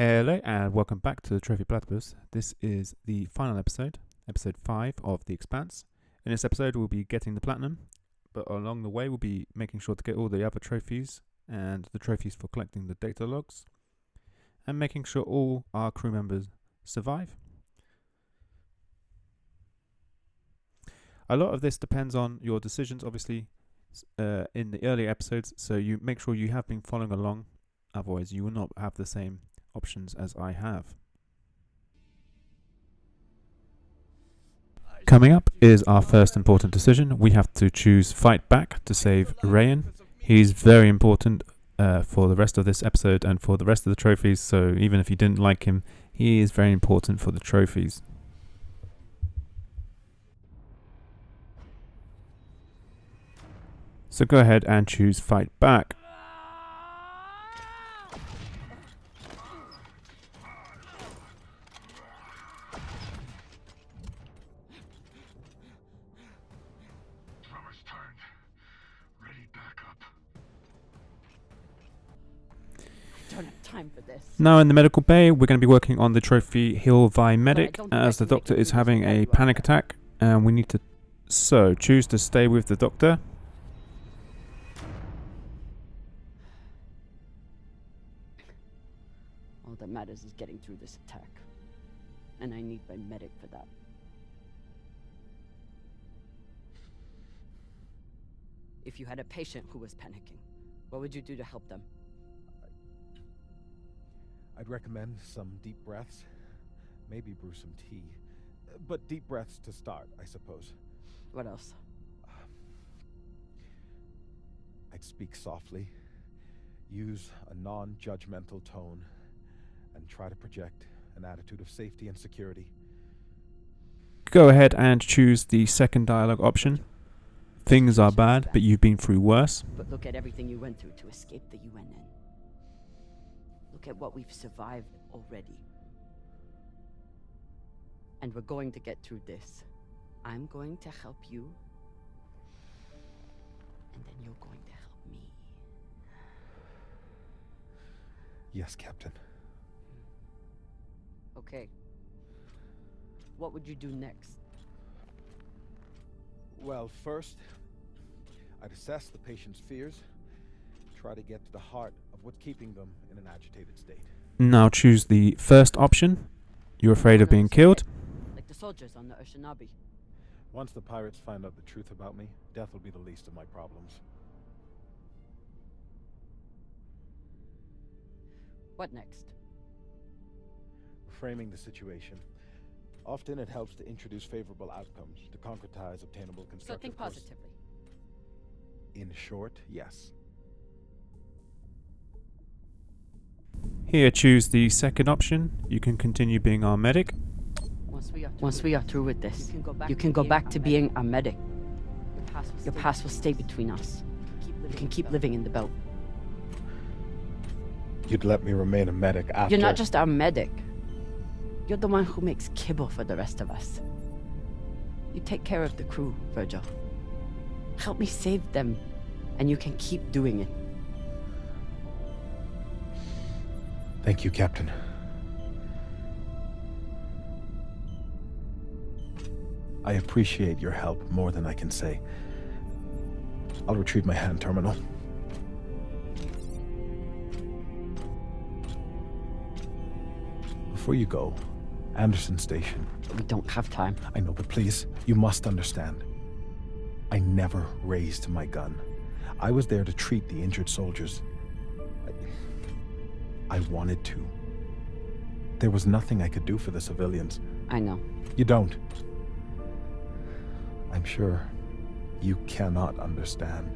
Hello and welcome back to the Trophy Platypus. This is the final episode, episode 5 of the Expanse. In this episode we'll be getting the platinum, but along the way we'll be making sure to get all the other trophies and the trophies for collecting the data logs and making sure all our crew members survive. A lot of this depends on your decisions, obviously, in the earlier episodes, so you make sure you have been following along, otherwise you will not have the same options as I have. Coming up is our first important decision. We have to choose fight back to save Rayan. He's very important for the rest of this episode and for the rest of the trophies, so even if you didn't like him, he is very important for the trophies. So go ahead and choose fight back. Now in the medical bay, we're going to be working on the trophy Heal Thy Medic as the doctor is having a panic attack and we need to choose to stay with the doctor. All that matters is getting through this attack, and I need my medic for that. If you had a patient who was panicking, what would you do to help them? I'd recommend some deep breaths, maybe brew some tea. But deep breaths to start, I suppose. What else? I'd speak softly, use a non-judgmental tone, and try to project an attitude of safety and security. Go ahead and choose the second dialogue option. Things are bad, but you've been through worse. But look at everything you went through to escape the UNN. Look at what we've survived already. And we're going to get through this. I'm going to help you. And then you're going to help me. Yes, Captain. Okay. What would you do next? Well, first, I'd assess the patient's fears, try to get to the heart of what's keeping them in an agitated state. Now choose the first option. You're afraid of being killed. Like the soldiers on the Oceanabi. Once the pirates find out the truth about me, death will be the least of my problems. What next? Framing the situation. Often it helps to introduce favorable outcomes, to concretize obtainable constructive. So think positively. In short, yes. Here, choose the second option. You can continue being our medic. Once we are through with this, you can go back to being our medic. Your past will stay between us. You can keep living in the belt. You'd let me remain a medic after... You're not just our medic. You're the one who makes kibble for the rest of us. You take care of the crew, Virgil. Help me save them, and you can keep doing it. Thank you, Captain. I appreciate your help more than I can say. I'll retrieve my hand terminal. Before you go, Anderson Station. We don't have time. I know, but please, you must understand. I never raised my gun. I was there to treat the injured soldiers. I wanted to. There was nothing I could do for the civilians. I know. You don't. I'm sure you cannot understand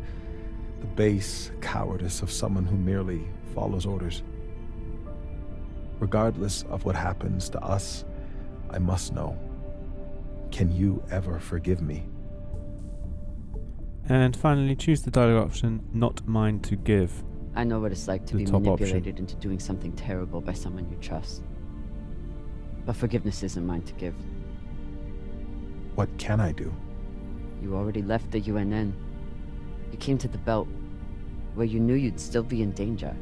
the base cowardice of someone who merely follows orders. Regardless of what happens to us, I must know. Can you ever forgive me? And finally, choose the dialogue option, not mine to give. I know what it's like to The be top manipulated option. into doing something terrible by someone you trust. But forgiveness isn't mine to give. What can I do? You already left the UNN. You came to the belt, where you knew you'd still be in danger.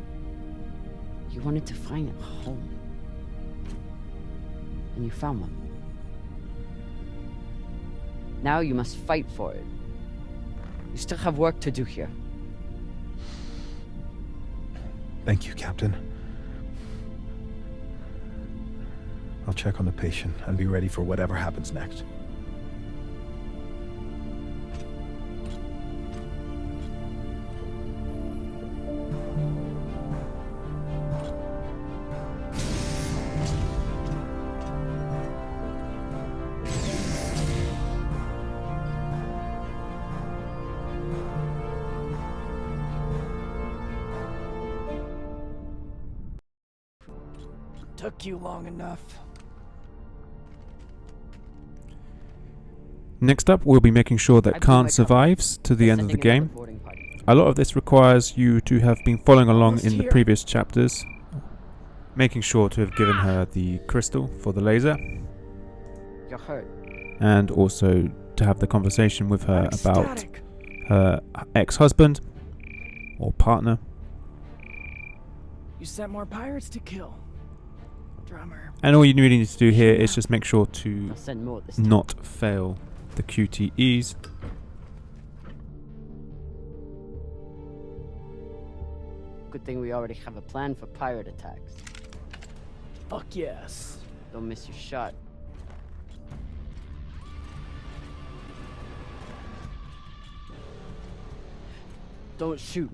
You wanted to find a home. And you found one. Now you must fight for it. You still have work to do here. Thank you, Captain. I'll check on the patient and be ready for whatever happens next. Took you long enough. Next up, we'll be making sure that I blew Khan my survives to the They're end of the sending another game. boarding party. A lot of this requires you to have been following along Almost in the here. previous chapters, making sure to have given her the crystal for the laser, You're hurt. and also to have the conversation with her I'm about ecstatic. her ex-husband or partner. You sent more pirates to kill. Drummer. And all you really need to do here is just make sure to I'll send more this time. not fail the QTEs. Good thing we already have a plan for pirate attacks. Fuck yes. Don't miss your shot. Don't shoot.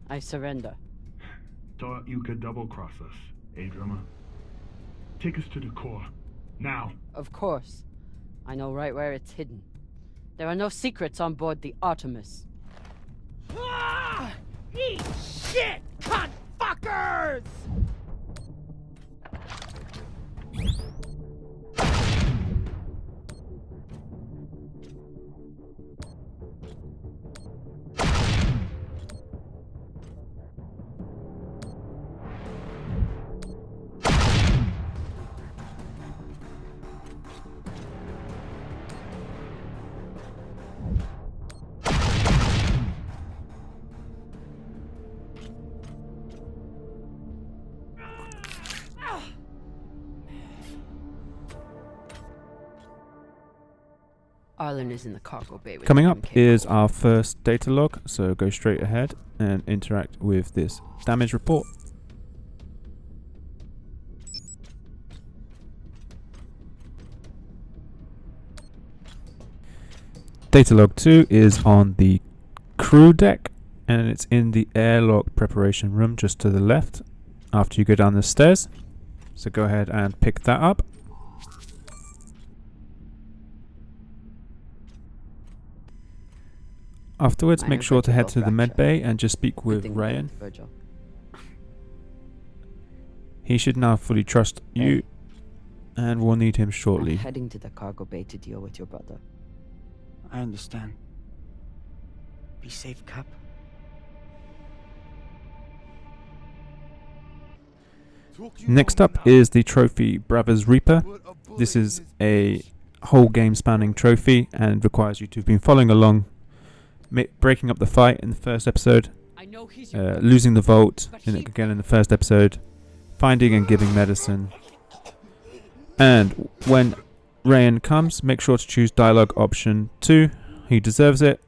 I surrender. Thought you could double-cross us, eh, drummer? Take us to the core. Now. Of course. I know right where it's hidden. There are no secrets on board the Artemis. Ah! Eat shit, cunt fuckers! Arlen is in the cargo bay with Coming the up MK is core. our first data log, so go straight ahead and interact with this damage report. Data log 2 is on the crew deck, and it's in the airlock preparation room just to the left after you go down the stairs. So go ahead and pick that up. Afterwards, Minor make sure to head to vertebral the med fracture. bay and just speak Good with thing we Ryan. left Virgil. He should now fully trust you, and we'll need him I'm shortly. heading to the cargo bay to deal with your brother. I understand. Be safe, Cap. Next up is the trophy Brothers Reaper. This is a whole game spanning trophy and requires you to have been following along, breaking up the fight in the first episode, I know he's your brother. losing the vault But in he- again in the first episode, finding and giving medicine. And when Ryan comes, make sure to choose dialogue option 2. He deserves it.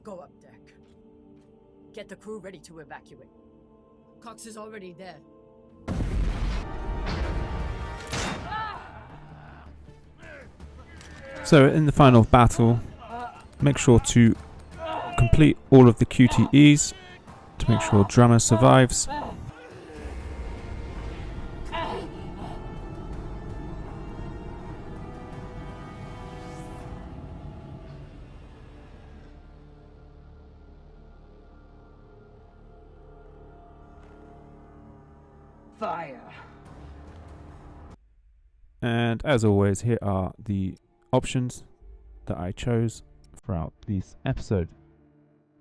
Go up deck. Get the crew ready to evacuate. Cox is already there. So in the final battle, make sure to complete all of the QTEs to make sure Drummer survives. Fire. And as always, here are the options that I chose throughout this episode.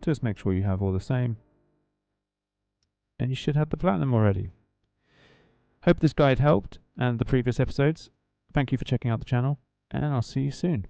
Just make sure you have all the same, and you should have the platinum already. Hope this guide helped, and the previous episodes. Thank you for checking out the channel, and I'll see you soon.